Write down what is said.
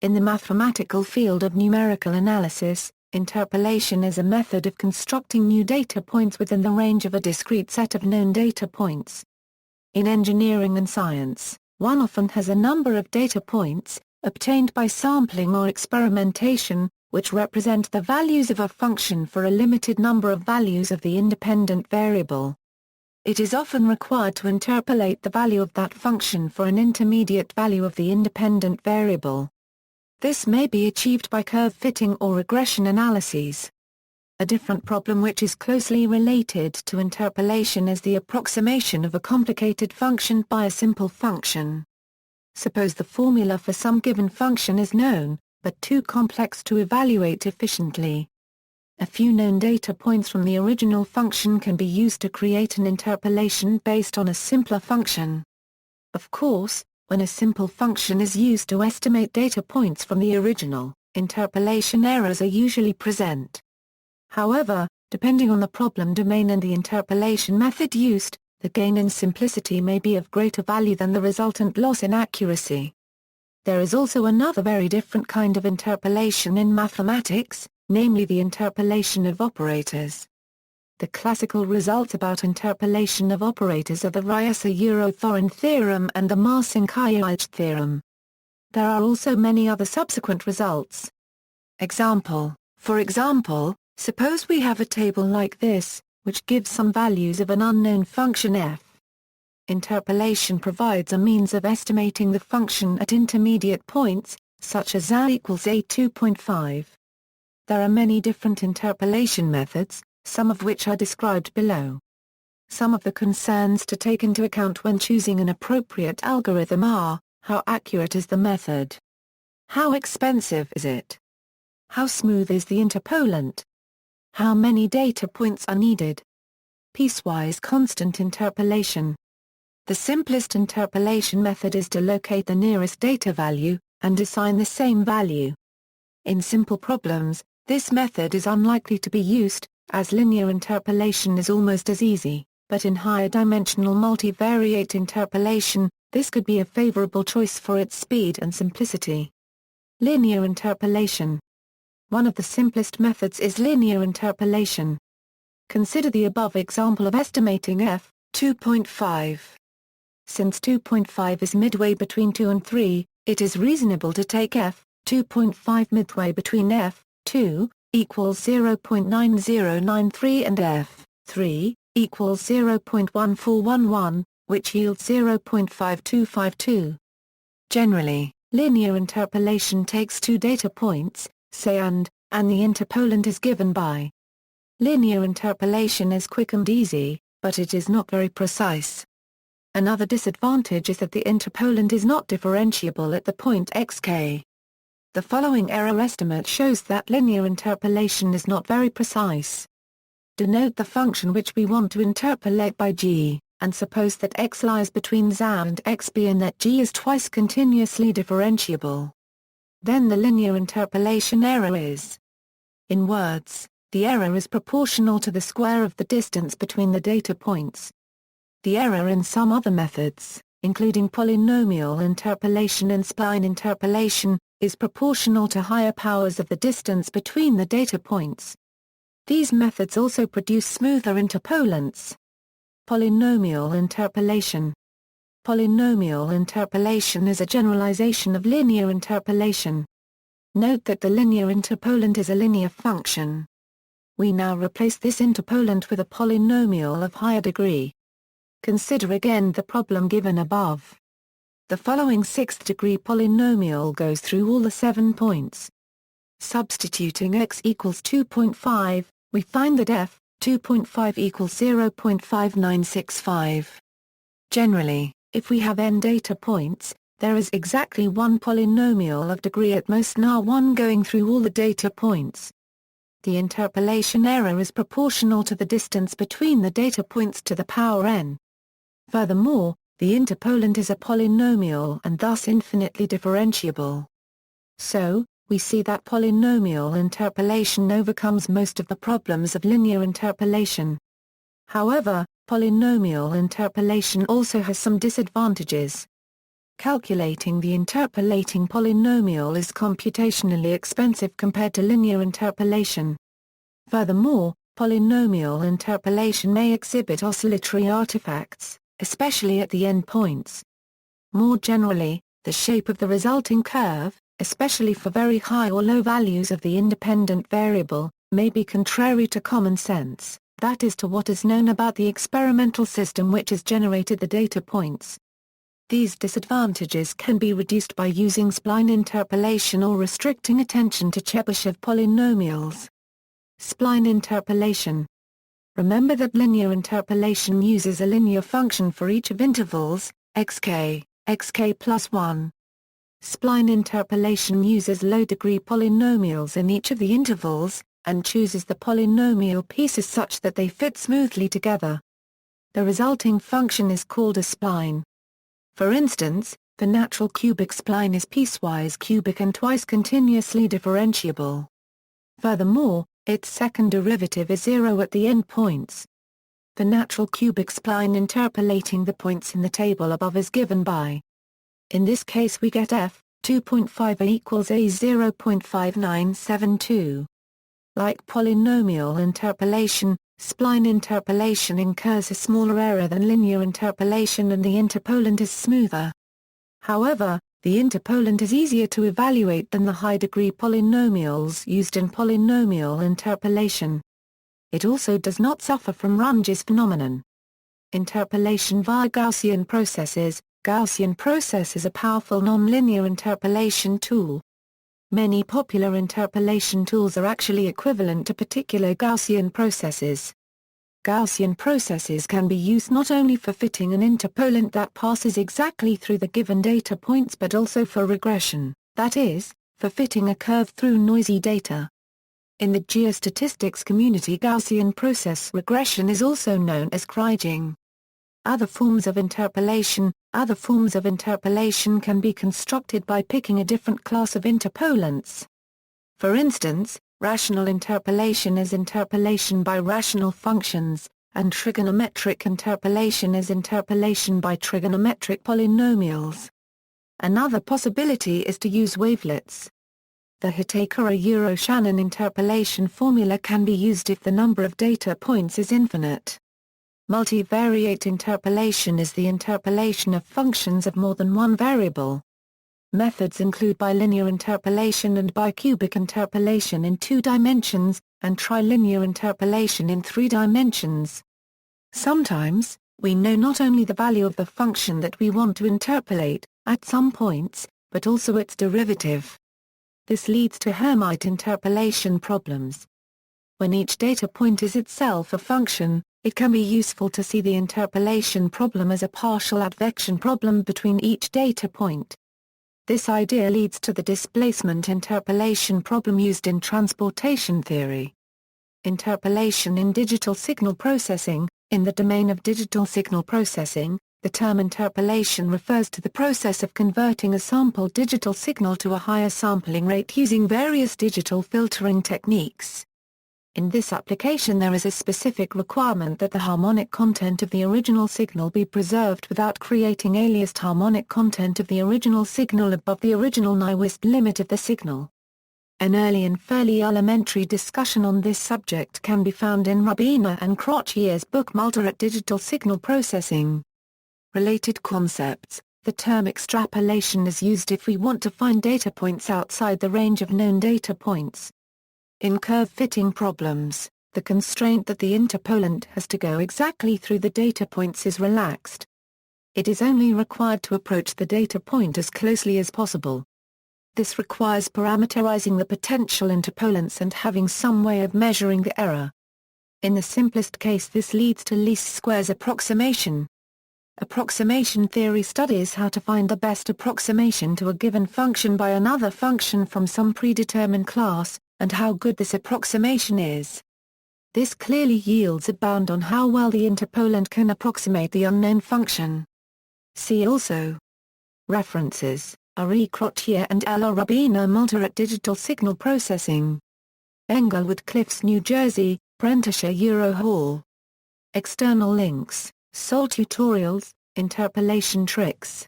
In the mathematical field of numerical analysis, interpolation is a method of constructing new data points within the range of a discrete set of known data points. In engineering and science, one often has a number of data points, obtained by sampling or experimentation, which represent the values of a function for a limited number of values of the independent variable. It is often required to interpolate the value of that function for an intermediate value of the independent variable. This may be achieved by curve fitting or regression analyses. A different problem which is closely related to interpolation is the approximation of a complicated function by a simple function. Suppose the formula for some given function is known, but too complex to evaluate efficiently. A few known data points from the original function can be used to create an interpolation based on a simpler function. Of course, when a simple function is used to estimate data points from the original, interpolation errors are usually present. However, depending on the problem domain and the interpolation method used, the gain in simplicity may be of greater value than the resultant loss in accuracy. There is also another very different kind of interpolation in mathematics, namely the interpolation of operators. The classical results about interpolation of operators are the Rieser-Thorin theorem and the Marcinkiewicz theorem. There are also many other subsequent results. For example, suppose we have a table like this, which gives some values of an unknown function f. Interpolation provides a means of estimating the function at intermediate points, such as a equals a2.5. There are many different interpolation methods, some of which are described below. Some of the concerns to take into account when choosing an appropriate algorithm are: how accurate is the method? How expensive is it? How smooth is the interpolant? How many data points are needed? Piecewise constant interpolation. The simplest interpolation method is to locate the nearest data value, and assign the same value. In simple problems, this method is unlikely to be used, as linear interpolation is almost as easy, but in higher dimensional multivariate interpolation, this could be a favorable choice for its speed and simplicity. Linear interpolation. One of the simplest methods is linear interpolation. Consider the above example of estimating f, 2.5. Since 2.5 is midway between 2 and 3, it is reasonable to take f, 2.5 midway between f, 2, equals 0.9093 and f, 3, equals 0.1411, which yields 0.5252. Generally, linear interpolation takes two data points, say and the interpolant is given by. Linear interpolation is quick and easy, but it is not very precise. Another disadvantage is that the interpolant is not differentiable at the point xk. The following error estimate shows that linear interpolation is not very precise. Denote the function which we want to interpolate by g, and suppose that x lies between za and xb and that g is twice continuously differentiable. Then the linear interpolation error is. In words, the error is proportional to the square of the distance between the data points. The error in some other methods, including polynomial interpolation and spline interpolation, is proportional to higher powers of the distance between the data points. These methods also produce smoother interpolants. Polynomial interpolation. Polynomial interpolation is a generalization of linear interpolation. Note that the linear interpolant is a linear function. We now replace this interpolant with a polynomial of higher degree. Consider again the problem given above. The following sixth-degree polynomial goes through all the 7 points. Substituting x equals 2.5, we find that f, 2.5 equals 0.5965. Generally, if we have n data points, there is exactly one polynomial of degree at most n1 going through all the data points. The interpolation error is proportional to the distance between the data points to the power n. Furthermore, the interpolant is a polynomial and thus infinitely differentiable. So, we see that polynomial interpolation overcomes most of the problems of linear interpolation. However, polynomial interpolation also has some disadvantages. calculating the interpolating polynomial is computationally expensive compared to linear interpolation. Furthermore, polynomial interpolation may exhibit oscillatory artifacts, especially at the endpoints. More generally, the shape of the resulting curve, especially for very high or low values of the independent variable, may be contrary to common sense, that is to what is known about the experimental system which has generated the data points. These disadvantages can be reduced by using spline interpolation or restricting attention to Chebyshev polynomials. Spline interpolation. Remember that linear interpolation uses a linear function for each of intervals, xk plus 1. Spline interpolation uses low-degree polynomials in each of the intervals, and chooses the polynomial pieces such that they fit smoothly together. The resulting function is called a spline. For instance, the natural cubic spline is piecewise cubic and twice continuously differentiable. Furthermore, its second derivative is 0 at the endpoints. The natural cubic spline interpolating the points in the table above is given by. In this case we get f, 2.5 equals a 0.5972. Like polynomial interpolation, spline interpolation incurs a smaller error than linear interpolation and the interpolant is smoother. However, the interpolant is easier to evaluate than the high-degree polynomials used in polynomial interpolation. It also does not suffer from Runge's phenomenon. Interpolation via Gaussian processes. Gaussian process is a powerful nonlinear interpolation tool. Many popular interpolation tools are actually equivalent to particular Gaussian processes. Gaussian processes can be used not only for fitting an interpolant that passes exactly through the given data points but also for regression, that is, for fitting a curve through noisy data. In the geostatistics community, Gaussian process regression is also known as kriging. Other forms of interpolation can be constructed by picking a different class of interpolants. For instance, rational interpolation is interpolation by rational functions, and trigonometric interpolation is interpolation by trigonometric polynomials. Another possibility is to use wavelets. The Hitakura-Euro-Shannon interpolation formula can be used if the number of data points is infinite. Multivariate interpolation is the interpolation of functions of more than one variable. Methods include bilinear interpolation and bicubic interpolation in 2 dimensions, and trilinear interpolation in 3 dimensions. Sometimes, we know not only the value of the function that we want to interpolate, at some points, but also its derivative. This leads to Hermite interpolation problems. When each data point is itself a function, it can be useful to see the interpolation problem as a partial advection problem between each data point. This idea leads to the displacement interpolation problem used in transportation theory. Interpolation in digital signal processing. In the domain of digital signal processing, the term interpolation refers to the process of converting a sampled digital signal to a higher sampling rate using various digital filtering techniques. In this application there is a specific requirement that the harmonic content of the original signal be preserved without creating aliased harmonic content of the original signal above the original Nyquist limit of the signal. An early and fairly elementary discussion on this subject can be found in Rabiner and Crotchier's book Multivariate Digital Signal Processing. Related concepts. The term extrapolation is used if we want to find data points outside the range of known data points. In curve-fitting problems, the constraint that the interpolant has to go exactly through the data points is relaxed. It is only required to approach the data point as closely as possible. This requires parameterizing the potential interpolants and having some way of measuring the error. In the simplest case this leads to least squares approximation. Approximation theory studies how to find the best approximation to a given function by another function from some predetermined class, and how good this approximation is. This clearly yields a bound on how well the interpolant can approximate the unknown function. See also. References: R. E. Crottier and L. R. Rabiner. Multivariate Digital Signal Processing. Englewood Cliffs, New Jersey, Prentischer Euro Hall. External links: Sol tutorials, interpolation tricks.